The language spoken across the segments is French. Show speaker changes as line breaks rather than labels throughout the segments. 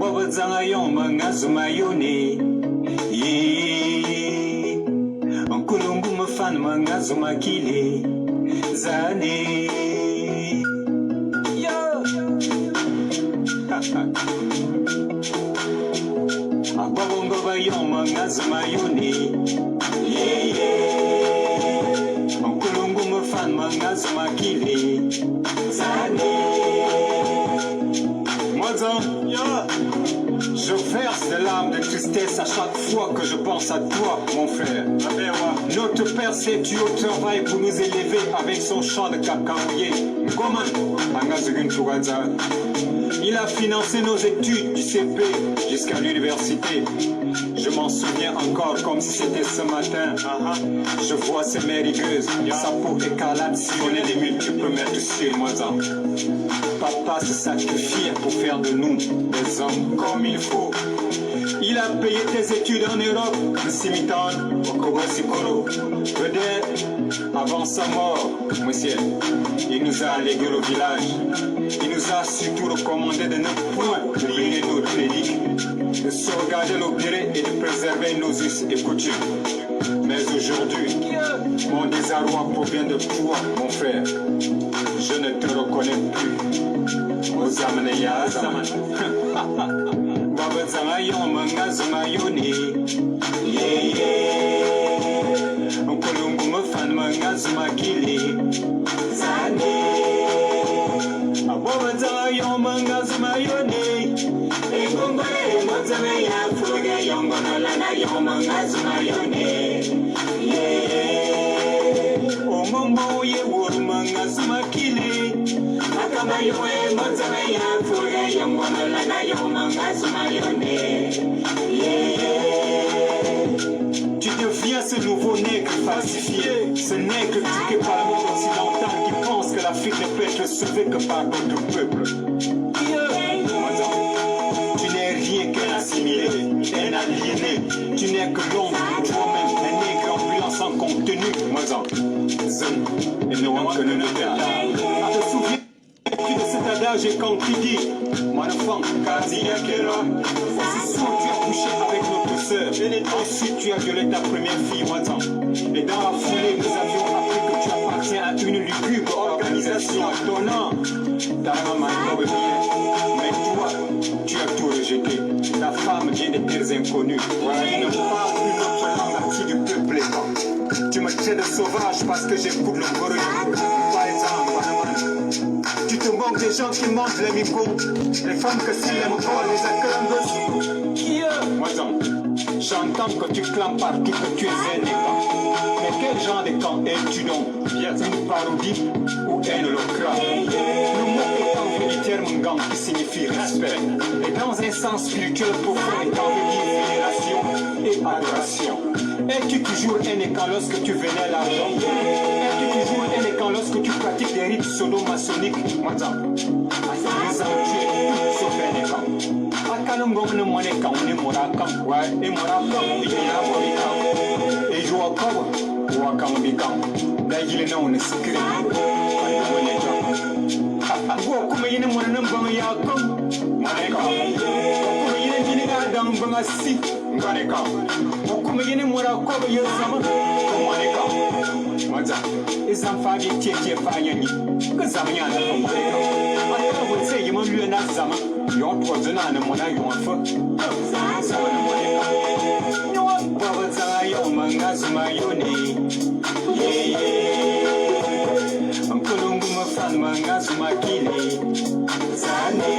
Baba zanga yoma ngazuma yoni Nkulungu mfan mangazuma kili Zani Yo Baba yoma ngazuma yoni Nkulungu mfan mangazuma kili Zani Je verse des larmes de tristesse à chaque fois que je pense à toi, mon frère. Notre Père s'est dû au travail pour nous élever avec son champ de cacaoyer. Il a financé nos études du CP jusqu'à l'université. Je m'en souviens encore comme si c'était ce matin. Je vois ses mains rigueuses, sa peau écarlate sillonnée des multiples mètres sur moi. Papa se sacrifiait pour faire de nous des hommes comme il faut. Il a payé tes études en Europe, le cimetière, au Kobasikoro. Peut-être avant sa mort, monsieur, il nous a légué au village. Il nous a surtout recommandé de ne point oublier nos reliques, de sauvegarder nos grès et de préserver nos us et coutumes. Mais aujourd'hui, mon désarroi provient de toi, mon frère. Je ne te reconnais plus. Aux ameneya zaman. Baba zanga yoma ngazuma yoni. Nkulungu mfan mangazuma kili. Zani. Baba zanga yoma ngazuma yoni. Ngongole mozame ya fuge yongono lana yoma ngazuma yoni. Omombo ye wurma ngazuma kili. Akamayoe mozame ya fuge yongono lana yoma ngazuma yoni. Tu deviens ce nouveau nègre falsifié, ce nègre éduqué par le monde occidental qui pense que l'Afrique ne peut être sauvée que par d'autres peuples. Tu n'es rien qu'un assimilé, un aliéné. Tu n'es que l'ombre de toi-même, un nègre ambulant sans contenu. Zen, et non que ne le te souviens-tu de cet adage quand tu dis, mon enfant, Kadia Kera, ce soir tu as couché avec notre sœur, ensuite tu as violé ta première fille, et dans la foulée nous avions appris que tu appartiens à une lugubre organisation étonnante. Mais toi, tu as tout rejeté. Ta femme vient des terres inconnues. Tu ne parles plus notre langue acquis du peuple étant. Tu me traites de sauvage parce que j'écoute le bruit. Par exemple, tu te moques des gens qui mangent les micros. Les femmes que s'ils n'aiment pas, les acclament dessus. J'entends que tu clames partout que tu es un écran. Mais quel genre de camp es-tu donc? Une parodie ou un holocrate? Le mot est en vérité un gang qui signifie respect. Et dans un sens spirituel profond, est en vénération et adoration. Es-tu toujours un écran lorsque tu vénères l'argent? Es-tu toujours un écran lorsque tu pratiques des rites sodo-maçonniques? Madame, tu es sauf un écran. Akalongom ne mone kan ne morakam wa e morakam ya wabikam e jwa kawa wa kan bikam da gile na woni sikire ay woni ta go kuma yene mon nan ban ya kan mane ka kuma yene dini ga dan ban asi ngane ka kuma yene mora ko ya sama mane ka maza izan fa gi tie fa yanyi ka zamanya na mane ka ay ko sai yimo lue na zama yon podzena ne mona yon fa za ne mona yon baba za yon mangazuma yoni Nkulungu mfan mangazuma kili zani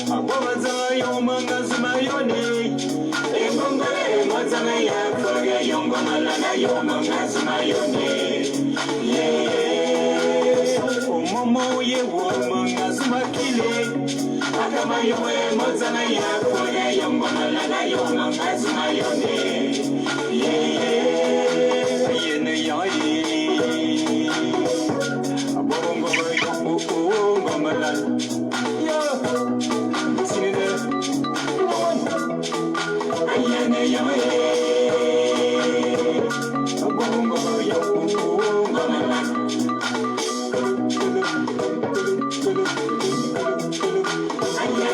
baba za yon mangazuma yoni ngongole mozame ya fuge yongono lana yon mangazuma yoni Omomo ye wo mangazuma kili Akamayoe mozana ya fuge yongono lana yon mangazuma yoni Yene yayi Aborongo yo ngomalan Yo Sinide Yene yayi Aborongo yo ngomalan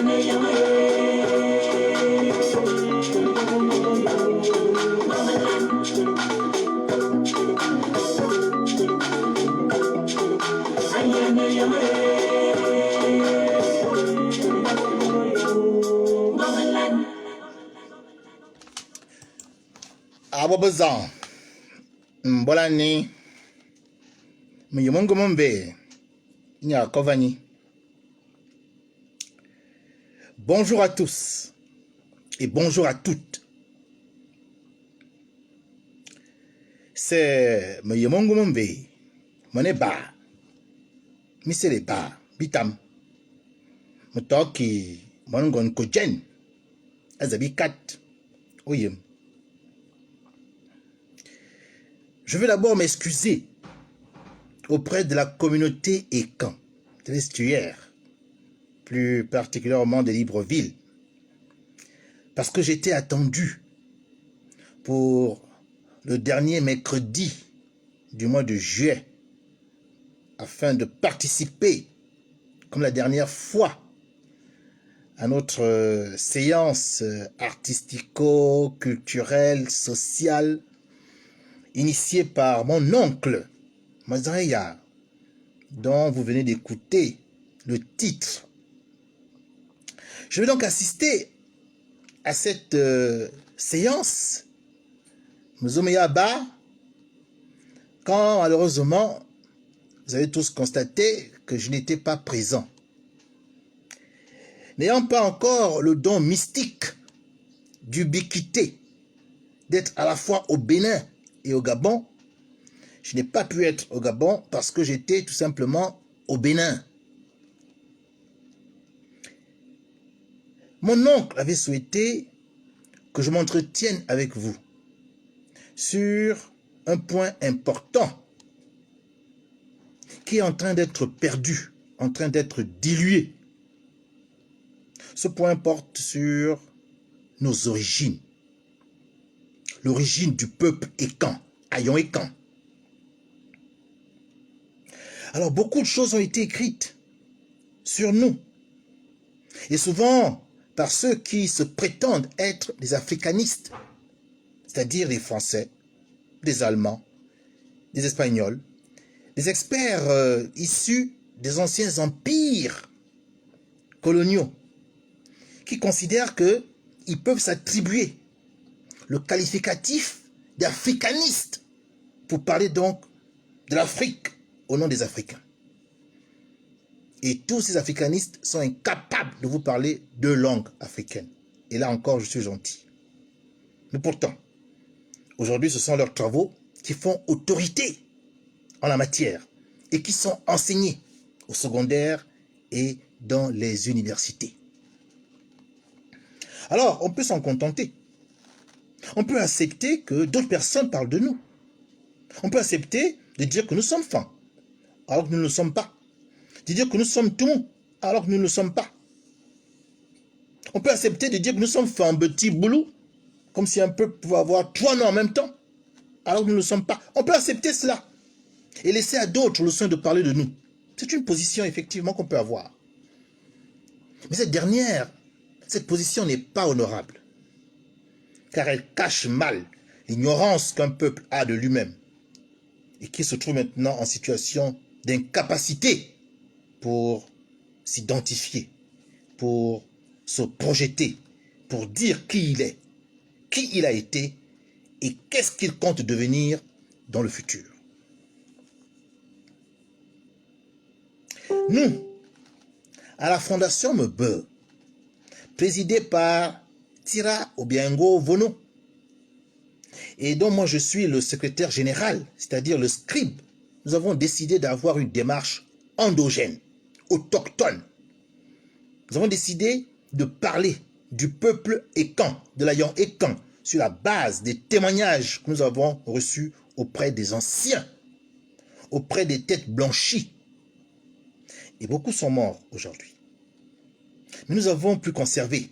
Yeah.
Abobazan, Mbolani, Miyomongomombe, Nya Kovani. Bonjour à tous et bonjour à toutes. C'est Miyomongomombe, Moneba, Miseleba, Bitam, Motoki, Mongon Kojen, Azabikat, Oyem. Je veux d'abord m'excuser auprès de la communauté Ekan, de l'estuaire, plus particulièrement de Libreville, parce que j'étais attendu pour le dernier mercredi du mois de juillet afin de participer, comme la dernière fois, à notre séance artistico-culturelle, sociale, initiée par mon oncle, Mazaya, dont vous venez d'écouter le titre. Je vais donc assister à cette séance, Mzomeyaba, quand malheureusement, vous avez tous constaté que je n'étais pas présent. N'ayant pas encore le don mystique d'ubiquité, d'être à la fois au Bénin et au Gabon, je n'ai pas pu être au Gabon parce que j'étais tout simplement au Bénin. Mon oncle avait souhaité que je m'entretienne avec vous sur un point important qui est en train d'être perdu, en train d'être dilué. Ce point porte sur nos origines. L'origine du peuple Ekan, Ayon Ekan. Alors, beaucoup de choses ont été écrites sur nous. Et souvent, par ceux qui se prétendent être des africanistes, c'est-à-dire des Français, des Allemands, des Espagnols, des experts issus des anciens empires coloniaux, qui considèrent qu'ils peuvent s'attribuer le qualificatif d'africaniste pour parler donc de l'Afrique au nom des Africains. Et tous ces africanistes sont incapables de vous parler deux langues africaines. Et là encore, je suis gentil. Mais pourtant, aujourd'hui, ce sont leurs travaux qui font autorité en la matière et qui sont enseignés au secondaire et dans les universités. Alors, on peut s'en contenter. On peut accepter que d'autres personnes parlent de nous. On peut accepter de dire que nous sommes fins, alors que nous ne le sommes pas. De dire que nous sommes tout, alors que nous ne le sommes pas. On peut accepter de dire que nous sommes fins, petit boulot, comme si un peuple pouvait avoir trois noms en même temps, alors que nous ne le sommes pas. On peut accepter cela et laisser à d'autres le soin de parler de nous. C'est une position effectivement qu'on peut avoir. Mais cette position n'est pas honorable, car elle cache mal l'ignorance qu'un peuple a de lui-même et qui se trouve maintenant en situation d'incapacité pour s'identifier, pour se projeter, pour dire qui il est, qui il a été et qu'est-ce qu'il compte devenir dans le futur. Nous, à la Fondation Mebe, présidée par Tira Obiango Vono, et dont moi je suis le secrétaire général, c'est-à-dire le scribe, nous avons décidé d'avoir une démarche endogène, autochtone. Nous avons décidé de parler du peuple Ekan, de l'Ayon Ekan, sur la base des témoignages que nous avons reçus auprès des anciens, auprès des têtes blanchies. Et beaucoup sont morts aujourd'hui. Mais nous avons pu conserver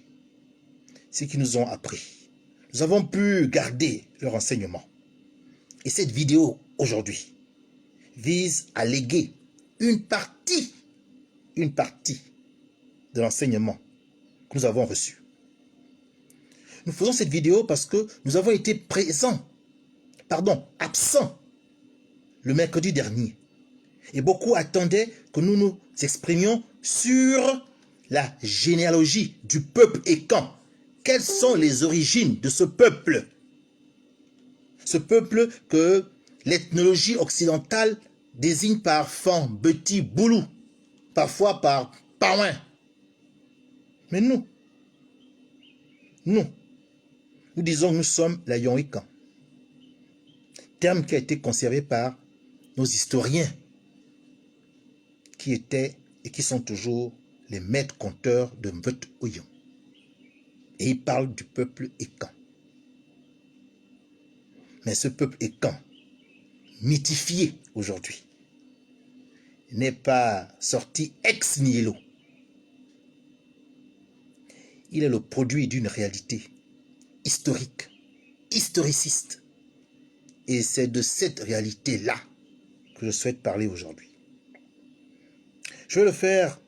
ce qu'ils nous ont appris. Nous avons pu garder leur enseignement. Et cette vidéo, aujourd'hui, vise à léguer une partie de l'enseignement que nous avons reçu. Nous faisons cette vidéo parce que nous avons été absents le mercredi dernier. Et beaucoup attendaient que nous nous exprimions sur la généalogie du peuple Ekan. Quelles sont les origines de ce peuple? Ce peuple que l'ethnologie occidentale désigne par Fan, Beti, Boulou, parfois par Paouin. Mais nous disons que nous sommes la Yonrikan, terme qui a été conservé par nos historiens, qui étaient et qui sont toujours les maîtres conteurs de Mvet Oyon. Et ils parlent du peuple Ekan. Mais ce peuple Ekan, mythifié aujourd'hui, n'est pas sorti ex nihilo. Il est le produit d'une réalité historique, historiciste. Et c'est de cette réalité-là que je souhaite parler aujourd'hui. Je vais le faire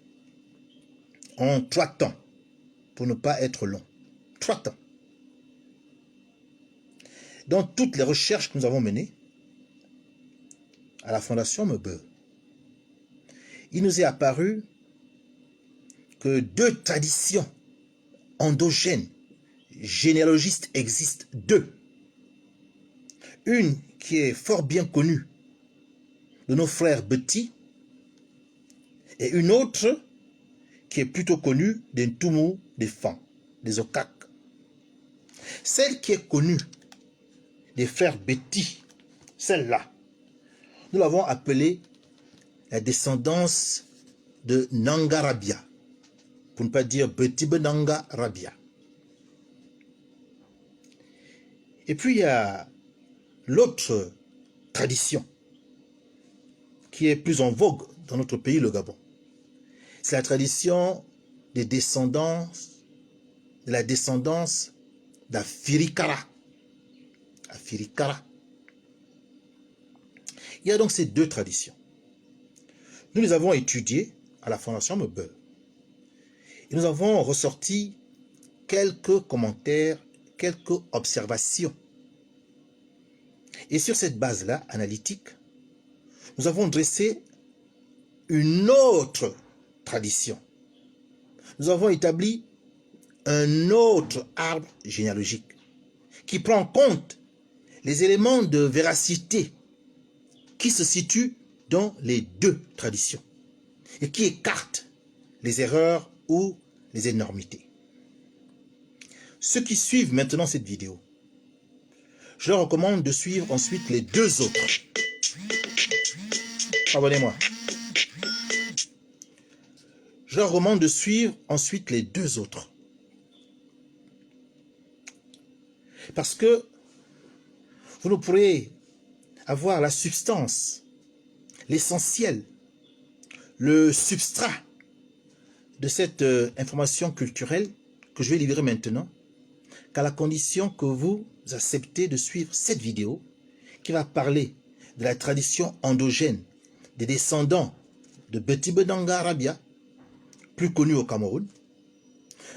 en 3 temps, pour ne pas être long. 3 temps. Dans toutes les recherches que nous avons menées à la Fondation Mebeu, il nous est apparu que 2 traditions endogènes, généalogistes existent, 2. Une qui est fort bien connue de nos frères Beti et une autre qui est plutôt connue des Ntoumou, des Fan, des Okak. Celle qui est connue des frères Beti, celle-là, nous l'avons appelée la descendance de Nanga Rabia, pour ne pas dire Beti Benanga Rabia. Et puis il y a l'autre tradition qui est plus en vogue dans notre pays, le Gabon. C'est la tradition de la descendance d'Afirikara. Afirikara. Il y a donc ces 2 traditions. Nous les avons étudiées à la Fondation Mebeu. Et nous avons ressorti quelques commentaires, quelques observations. Et sur cette base-là, analytique, nous avons dressé une autre tradition. Nous avons établi un autre arbre généalogique qui prend en compte les éléments de véracité qui se situent dans les 2 traditions et qui écarte les erreurs ou les énormités. Ceux qui suivent maintenant cette vidéo, je leur recommande de suivre ensuite les 2 autres. Abonnez-moi. Je leur recommande de suivre ensuite les 2 autres. Parce que vous ne pourrez avoir la substance, l'essentiel, le substrat de cette information culturelle que je vais livrer maintenant, qu'à la condition que vous acceptez de suivre cette vidéo qui va parler de la tradition endogène des descendants de Beti Benanga Rabia, plus connu au Cameroun.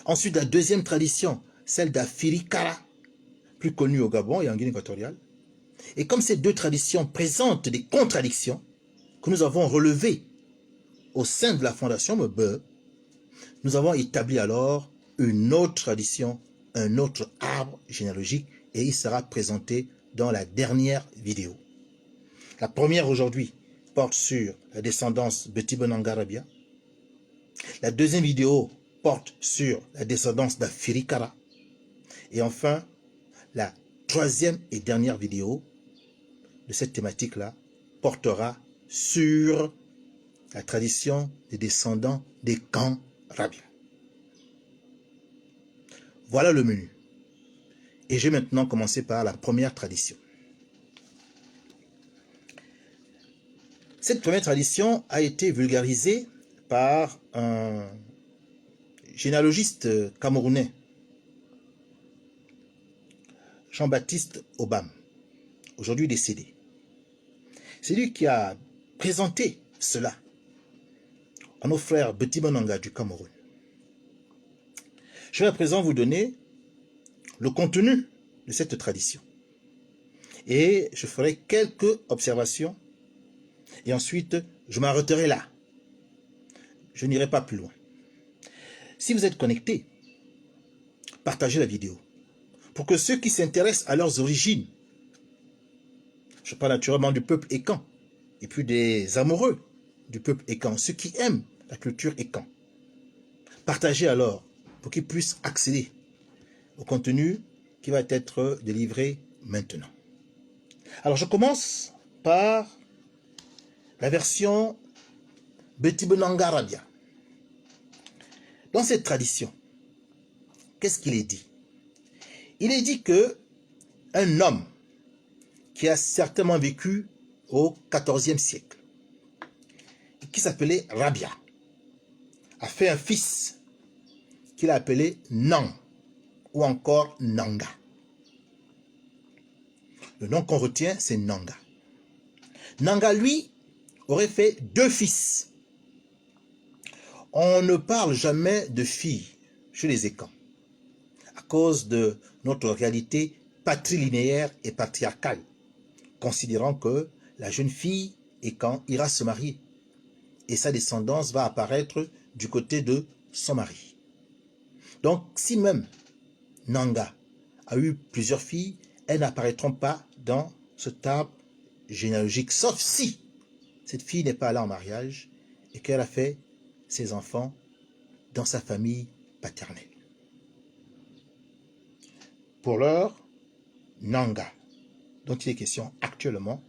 Ensuite, la deuxième tradition, celle d'Afirikara, plus connue au Gabon et en Guinée équatoriale. Et comme ces 2 traditions présentent des contradictions que nous avons relevées au sein de la Fondation Mebeu, nous avons établi alors une autre tradition, un autre arbre généalogique, et il sera présenté dans la dernière vidéo. La première aujourd'hui porte sur la descendance Beti Benanga Rabia. La deuxième vidéo porte sur la descendance d'Afirikara. Et enfin, la troisième et dernière vidéo de cette thématique-là portera sur la tradition des descendants des Kan Rabia. Voilà le menu. Et je vais maintenant commencer par la première tradition. Cette première tradition a été vulgarisée par un généalogiste camerounais, Jean-Baptiste Obam, aujourd'hui décédé. C'est lui qui a présenté cela à nos frères Beti Benanga du Cameroun. Je vais à présent vous donner le contenu de cette tradition. Et je ferai quelques observations Et ensuite, je m'arrêterai là. Je n'irai pas plus loin. Si vous êtes connecté, partagez la vidéo. Pour que ceux qui s'intéressent à leurs origines, je parle naturellement du peuple Ekan, et puis des amoureux du peuple Ekan, ceux qui aiment la culture Ekan, partagez alors pour qu'ils puissent accéder au contenu qui va être délivré maintenant. Alors je commence par la version Beti Benanga Rabia. Dans cette tradition, qu'est-ce qu'il est dit? Il est dit que un homme qui a certainement vécu au XIVe siècle, qui s'appelait Rabia, a fait un fils qu'il a appelé Nang, ou encore Nanga. Le nom qu'on retient, c'est Nanga. Nanga, lui, aurait fait 2 fils. On ne parle jamais de filles chez les Ekans, à cause de notre réalité patrilinéaire et patriarcale, considérant que la jeune fille Ekan ira se marier, et sa descendance va apparaître du côté de son mari. Donc, si même Nanga a eu plusieurs filles, elles n'apparaîtront pas dans cet arbre généalogique, sauf si cette fille n'est pas allée en mariage et qu'elle a fait ses enfants dans sa famille paternelle. Pour l'heure, Nanga, dont il est question actuellement,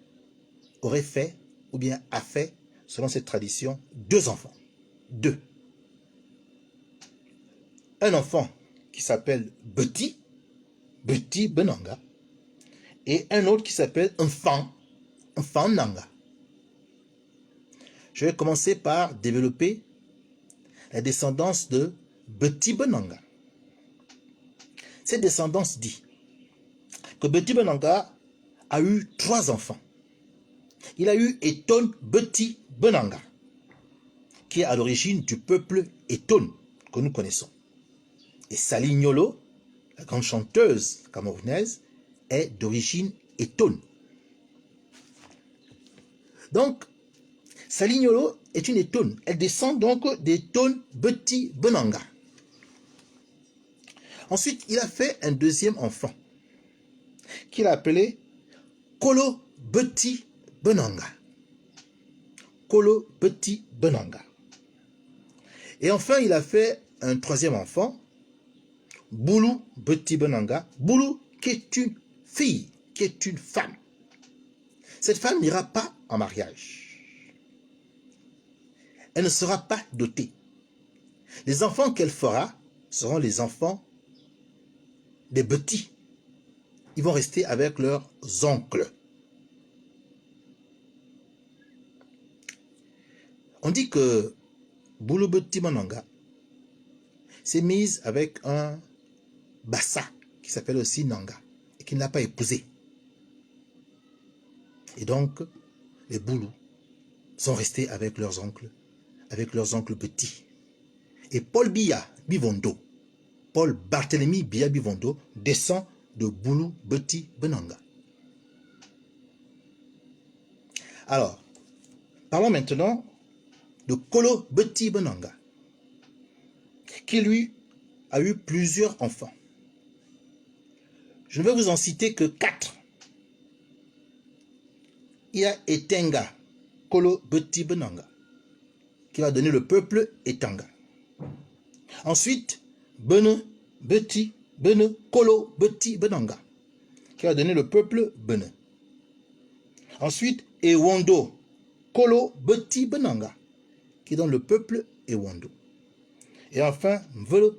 aurait fait ou bien a fait, selon cette tradition, 2 enfants. 2. Un enfant qui s'appelle Beti Benanga, et un autre qui s'appelle Enfant Nanga. Je vais commencer par développer la descendance de Beti Benanga. Cette descendance dit que Beti Benanga a eu 3 enfants. Il a eu Eton Beti Benanga, qui est à l'origine du peuple Eton que nous connaissons. Et Sali Nyolo, la grande chanteuse camerounaise, est d'origine Eton. Donc, Sali Nyolo est une Eton. Elle descend donc d'Eton Beti Benanga. Ensuite, il a fait un 2e enfant, qu'il a appelé Kolo Beti Benanga. Kolo Beti Benanga. Et enfin, il a fait un 3e enfant, Boulou Beti Benanga. Boulou, qui est une fille, qui est une femme. Cette femme n'ira pas en mariage. Elle ne sera pas dotée. Les enfants qu'elle fera seront les enfants des Beti. Ils vont rester avec leurs oncles. On dit que Boulou Beti Benanga s'est mise avec un Bassa qui s'appelle aussi Nanga et qui ne l'a pas épousé. Et donc, les Boulous sont restés avec leurs oncles petits. Et Paul Biya Bivondo, Paul Barthélemy Biya Bivondo, descend de Boulou Beti Benanga. Alors, parlons maintenant de Kolo Beti Benanga, qui lui a eu plusieurs enfants. Je ne vais vous en citer que 4. Il y a Etenga, Kolo Beti Benanga, qui va donner le peuple Etanga. Ensuite, Bene, Beti, Bene, Kolo Beti Benanga, qui va donner le peuple Bene. Ensuite, Ewondo, Kolo Beti Benanga, qui donne le peuple Ewondo. Et enfin, Mvele,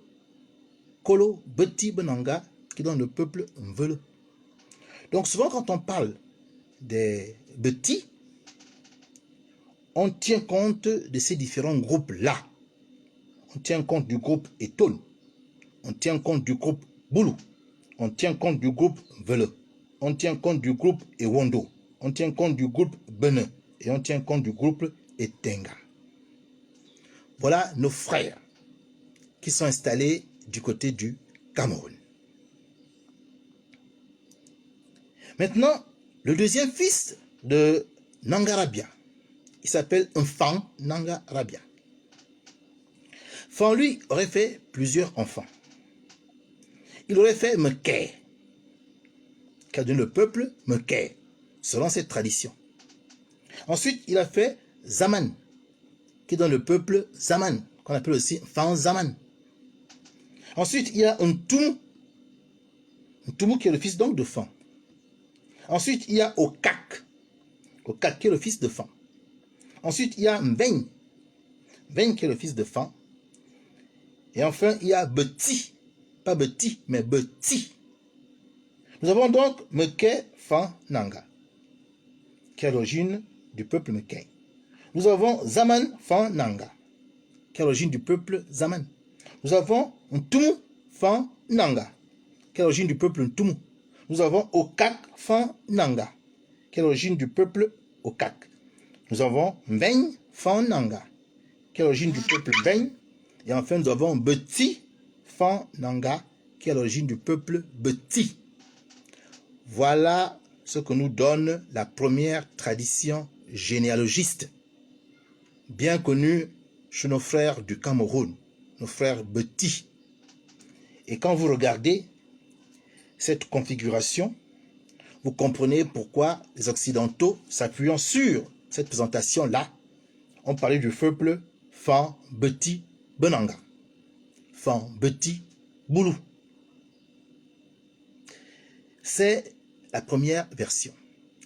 Kolo Beti Benanga, qui donne le peuple Mvele. Donc souvent quand on parle des Beti, on tient compte de ces différents groupes-là. On tient compte du groupe Eton, on tient compte du groupe Boulou, on tient compte du groupe Mvele, on tient compte du groupe Ewondo, on tient compte du groupe Bene, et on tient compte du groupe Etenga. Voilà nos frères qui sont installés du côté du Cameroun. Maintenant, le 2e fils de Nanga Rabia, il s'appelle un Fan Nanga Rabia. Fan, lui, aurait fait plusieurs enfants. Il aurait fait Mekè, qui a donné le peuple Mekè, selon cette tradition. Ensuite, il a fait Zaman, qui donne le peuple Zaman, qu'on appelle aussi Fan Zaman. Ensuite, il y a un Tumu qui est le fils donc de Fan. Ensuite, il y a Okak qui est le fils de Fan. Ensuite, il y a Mbeng qui est le fils de Fan. Et enfin, il y a Beti, pas Beti, mais Beti. Nous avons donc Mekè Fan Nanga, qui est l'origine du peuple Mekè. Nous avons Zaman Fan Nanga, qui est l'origine du peuple Zaman. Nous avons Ntumu Fan Nanga, qui est l'origine du peuple Ntumu. Nous avons Okak Fan Nanga, qui est l'origine du peuple Okak. Nous avons Mbeng Fan Nanga, qui est l'origine du peuple Mbeng. Et enfin, nous avons Beti Fan Nanga, qui est l'origine du peuple Beti. Voilà ce que nous donne la première tradition généalogiste, bien connue chez nos frères du Cameroun, nos frères Beti. Et quand vous regardez cette configuration, vous comprenez pourquoi les Occidentaux, s'appuyant sur cette présentation-là, ont parlé du peuple Fan Beti Benanga, Fan Beti Boulou. C'est la première version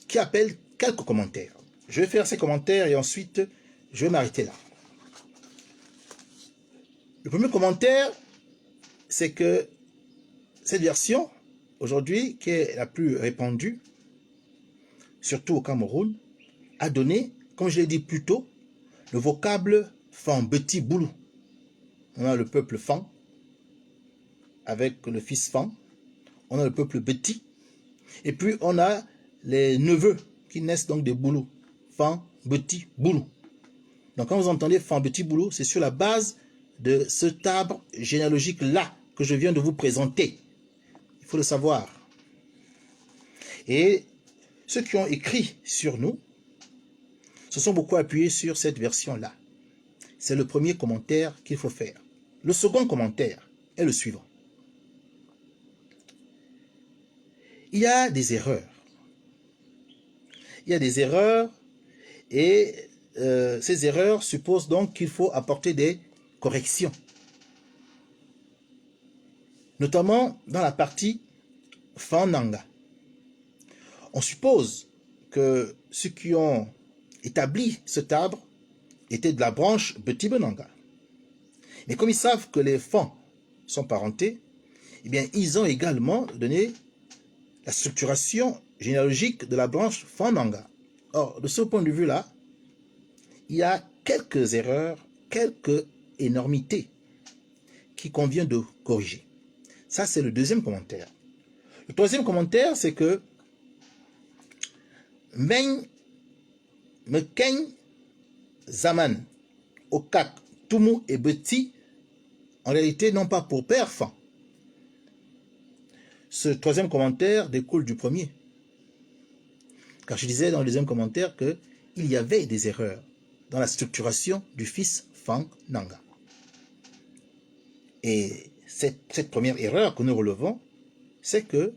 qui appelle quelques commentaires. Je vais faire ces commentaires et ensuite je vais m'arrêter là. Le premier commentaire, c'est que cette version, aujourd'hui, qui est la plus répandue, surtout au Cameroun, a donné, comme je l'ai dit plus tôt, le vocable Fan Beti Boulou. On a le peuple Fan, avec le fils Fan. On a le peuple Beti. Et puis on a les neveux qui naissent donc des Boulous. Fan Beti Boulou. Donc quand vous entendez Fan Beti Boulou, c'est sur la base de cet arbre généalogique-là que je viens de vous présenter. Il faut le savoir. Et ceux qui ont écrit sur nous se sont beaucoup appuyés sur cette version-là. C'est le premier commentaire qu'il faut faire. Le second commentaire est le suivant. Il y a des erreurs. Il y a des erreurs et ces erreurs supposent donc qu'il faut apporter des corrections. Notamment dans la partie Fan Nanga. On suppose que ceux qui ont établi cet arbre étaient de la branche Beti Benanga. Mais comme ils savent que les Fan sont parentés, eh bien ils ont également donné la structuration généalogique de la branche Fan Nanga. Or, de ce point de vue-là, il y a quelques erreurs, quelques énormités qui convient de corriger. Ça, c'est le deuxième commentaire. Le troisième commentaire, c'est que Mbeng, Mekeng, Zaman, Okak, Tumu et Beti, en réalité, n'ont pas pour père Fan. Ce troisième commentaire découle du premier. Car je disais dans le deuxième commentaire qu'il y avait des erreurs dans la structuration du fils Fan Nanga. Et cette première erreur que nous relevons, c'est que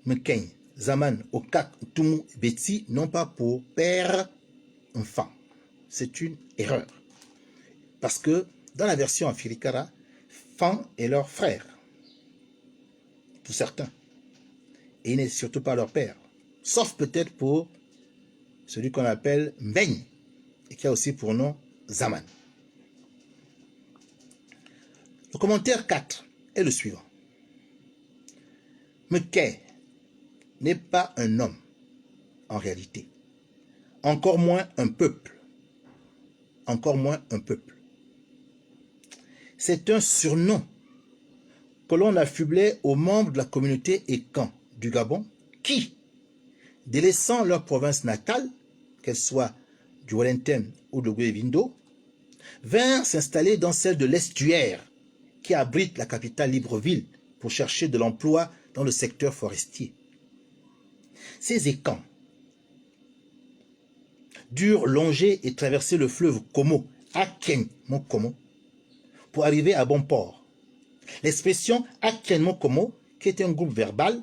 Mekeng, Zaman, Okak, Tumu et Beti n'ont pas pour père un Fan. C'est une erreur. Parce que dans la version Afirikara, Fan est leur frère. Pour certains. Et il n'est surtout pas leur père. Sauf peut-être pour celui qu'on appelle Mbeng, et qui a aussi pour nom Zaman. Le commentaire 4 est le suivant. Mekè n'est pas un homme, en réalité. Encore moins un peuple. Encore moins un peuple. C'est un surnom que l'on affublait aux membres de la communauté Ekan du Gabon qui, délaissant leur province natale, qu'elle soit du Wellington ou de Guevindo, vinrent s'installer dans celle de l'estuaire qui abrite la capitale Libreville pour chercher de l'emploi dans le secteur forestier. Ces Ekans durent longer et traverser le fleuve Komo, Aken Mokomo, pour arriver à bon port. L'expression Aken Mokomo, qui est un groupe verbal,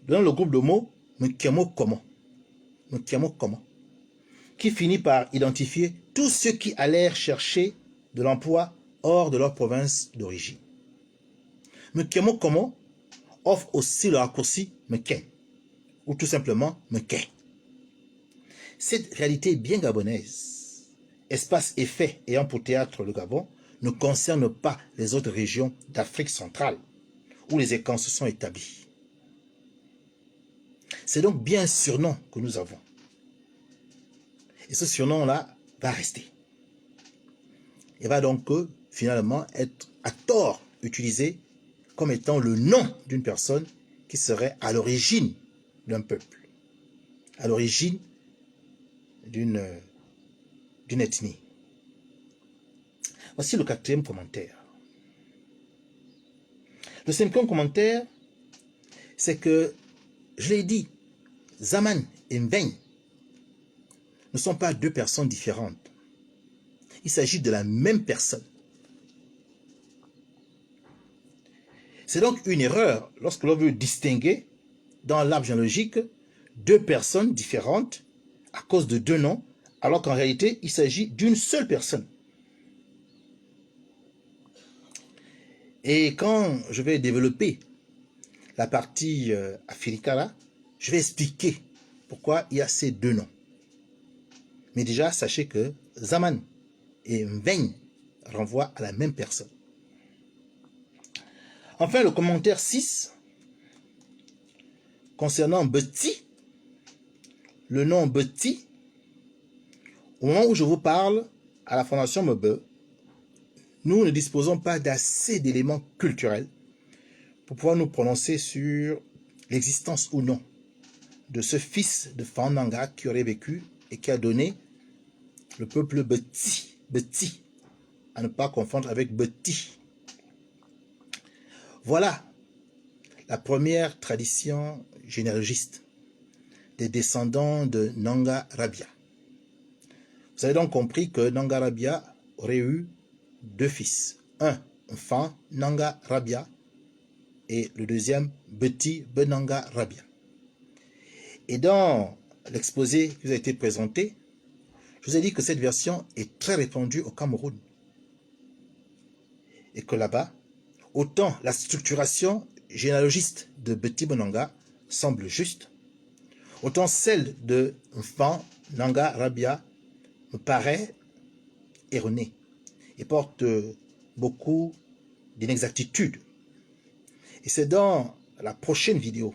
dans le groupe de mots Mkemo Komo, qui finit par identifier tous ceux qui allèrent chercher de l'emploi hors de leur province d'origine. Mkemo Komo offre aussi le raccourci Mken, ou tout simplement Mken. Cette réalité bien gabonaise, espace et fait ayant pour théâtre le Gabon, ne concerne pas les autres régions d'Afrique centrale, où les écans se sont établis. C'est donc bien un surnom que nous avons. Et ce surnom-là va rester. Il va donc finalement être à tort utilisé comme étant le nom d'une personne qui serait à l'origine d'un peuple, à l'origine d'une ethnie. Voici le 4e commentaire. Le 5e commentaire, c'est que, je l'ai dit, Zaman et Mveng ne sont pas deux personnes différentes. Il s'agit de la même personne. C'est donc une erreur lorsque l'on veut distinguer dans l'arbre généalogique deux personnes différentes à cause de deux noms, alors qu'en réalité, il s'agit d'une seule personne. Et quand je vais développer la partie Afirikara, je vais expliquer pourquoi il y a ces deux noms. Mais déjà, sachez que Zaman et Mveng renvoient à la même personne. Enfin, le commentaire 6, concernant Beti, le nom Beti, au moment où je vous parle, à la Fondation Mebe, nous ne disposons pas d'assez d'éléments culturels pour pouvoir nous prononcer sur l'existence ou non de ce fils de Fandanga qui aurait vécu et qui a donné le peuple Beti, à ne pas confondre avec Beti. Voilà la première tradition généalogiste des descendants de Nanga Rabia. Vous avez donc compris que Nanga Rabia aurait eu deux fils. Un, Mfan Nanga Rabia, et le deuxième, Beti Benanga Rabia. Et dans l'exposé qui vous a été présenté, je vous ai dit que cette version est très répandue au Cameroun. Et que là-bas, autant la structuration généalogiste de Beti Benanga semble juste, autant celle de Mfan Nanga Rabia me paraît erronée et porte beaucoup d'inexactitudes. Et c'est dans la prochaine vidéo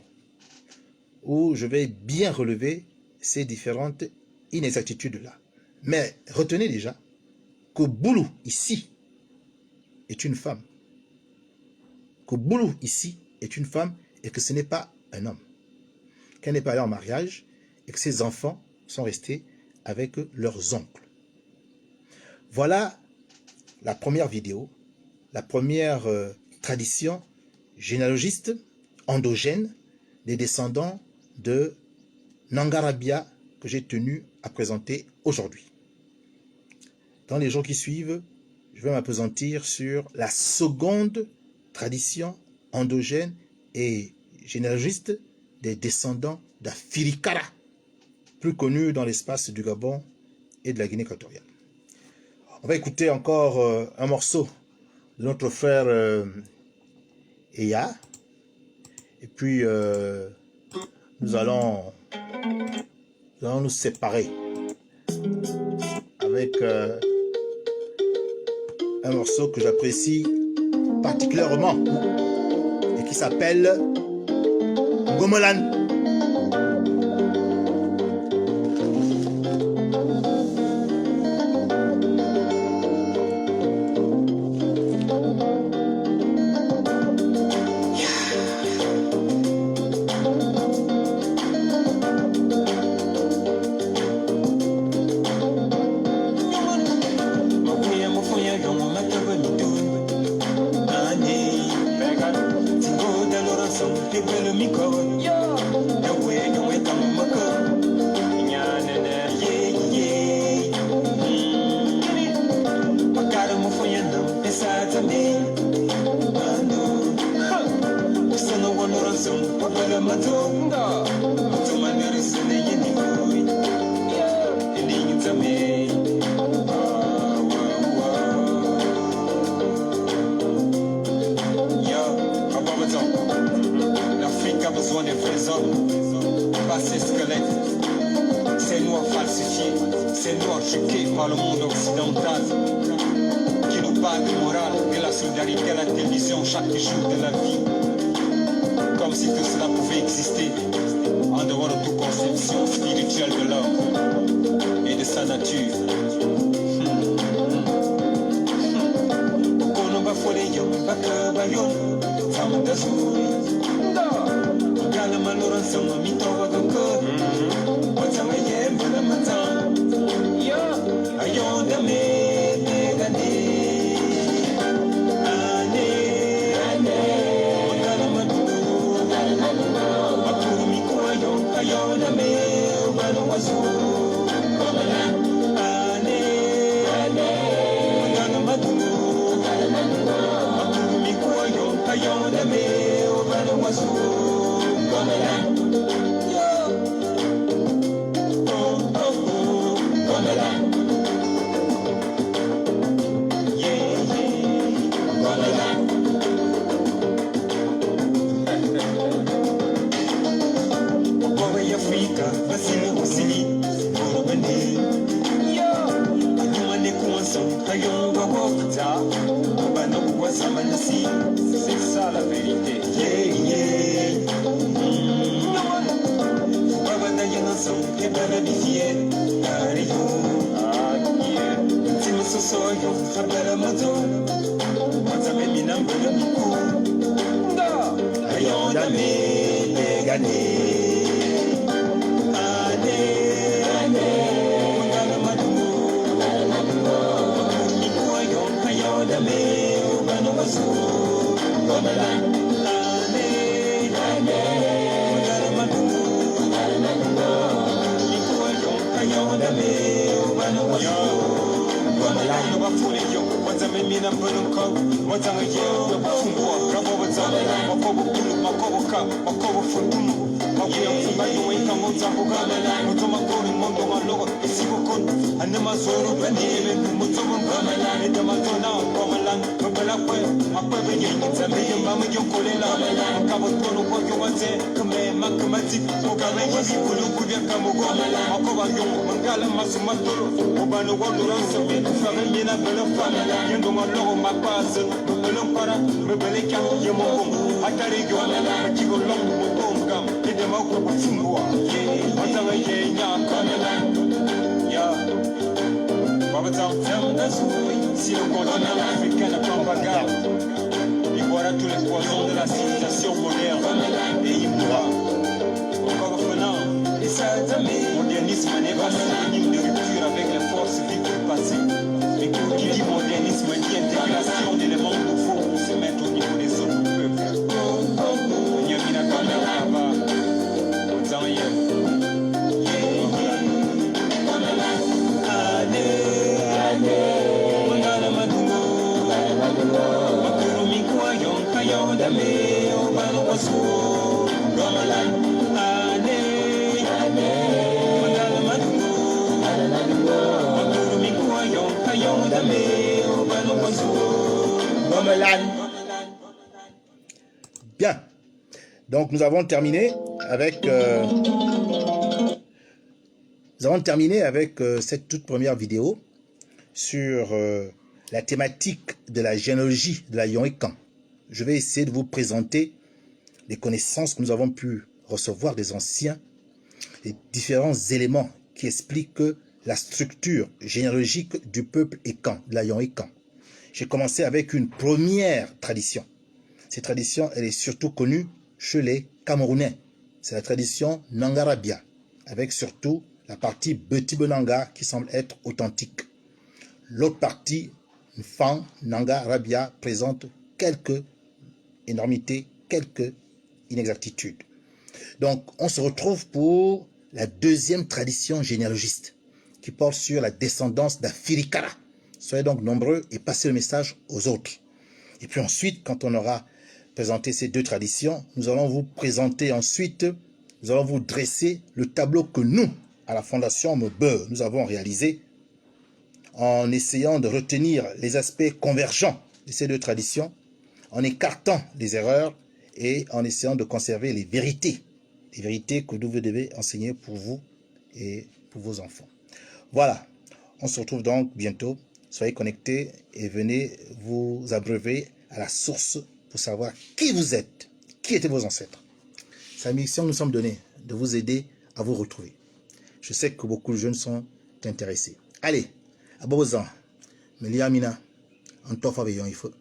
où je vais bien relever ces différentes inexactitudes-là. Mais retenez déjà que Boulou, ici, est une femme. Que Boulou, ici, est une femme et que ce n'est pas un homme. Qu'elle n'est pas allée en mariage et que ses enfants sont restés avec leurs oncles. Voilà la première vidéo, la première tradition généalogiste endogène des descendants de Nanga Rabia que j'ai tenu à présenter aujourd'hui. Dans les jours qui suivent, je vais m'appesantir sur la seconde tradition endogène et généalogiste des descendants d'Afirikara, plus connus dans l'espace du Gabon et de la Guinée équatoriale. On va écouter encore un morceau de notre frère Eya. Et puis, nous allons nous séparer avec un morceau que j'apprécie particulièrement et qui s'appelle Gomolan.
Yeah. Kabala Matonga, Mutumani Risene Yeni, Eddie Tame. L'Afrique a besoin des vrais hommes, pas ces squelettes. Ces noirs falsifiés, ces noirs choqués par le monde occidental, qui nous parle de morale, de la solidarité à la télévision chaque jour de la vie. Comme si tout cela pouvait exister en dehors de toute conception spirituelle de l'homme et de sa nature. C'est ça la vérité. Si le continent africain ne prend pas garde, il boira tous les poisons de la civilisation moderne et il mourra. Encore revenant, modernisme n'est pas synonyme de rupture avec les forces vives du passé. Mais qui dit modernisme dit intégration d'éléments nouveaux pour se mettre au niveau des autres peuples. Nyamina Kamera,
Bien, donc nous avons terminé avec cette toute première vidéo sur la thématique de la généalogie de la Yonkan. Je vais essayer de vous présenter les connaissances que nous avons pu recevoir des anciens, les différents éléments qui expliquent la structure généalogique du peuple Ekan, de la Yonkan. J'ai commencé avec une première tradition. Cette tradition, elle est surtout connue chez les Camerounais. C'est la tradition Nangarabia, avec surtout la partie Betibenanga qui semble être authentique. L'autre partie, Nfang Nangarabia, présente quelques énormités, quelques inexactitudes. Donc, on se retrouve pour la deuxième tradition généalogiste qui porte sur la descendance d'Afirikara. Soyez donc nombreux et passez le message aux autres. Et puis ensuite, quand on aura présenter ces deux traditions, nous allons vous présenter ensuite, nous allons vous dresser le tableau que nous, à la Fondation Mebeur, nous avons réalisé en essayant de retenir les aspects convergents de ces deux traditions, en écartant les erreurs et en essayant de conserver les vérités que vous devez enseigner pour vous et pour vos enfants. Voilà, on se retrouve donc bientôt. Soyez connectés et venez vous abreuver à la source pour savoir qui vous êtes, qui étaient vos ancêtres. C'est la mission que nous sommes donnés, de vous aider à vous retrouver. Je sais que beaucoup de jeunes sont intéressés. Allez, à Bobozan, Meliamina, en tofa veillon il faut.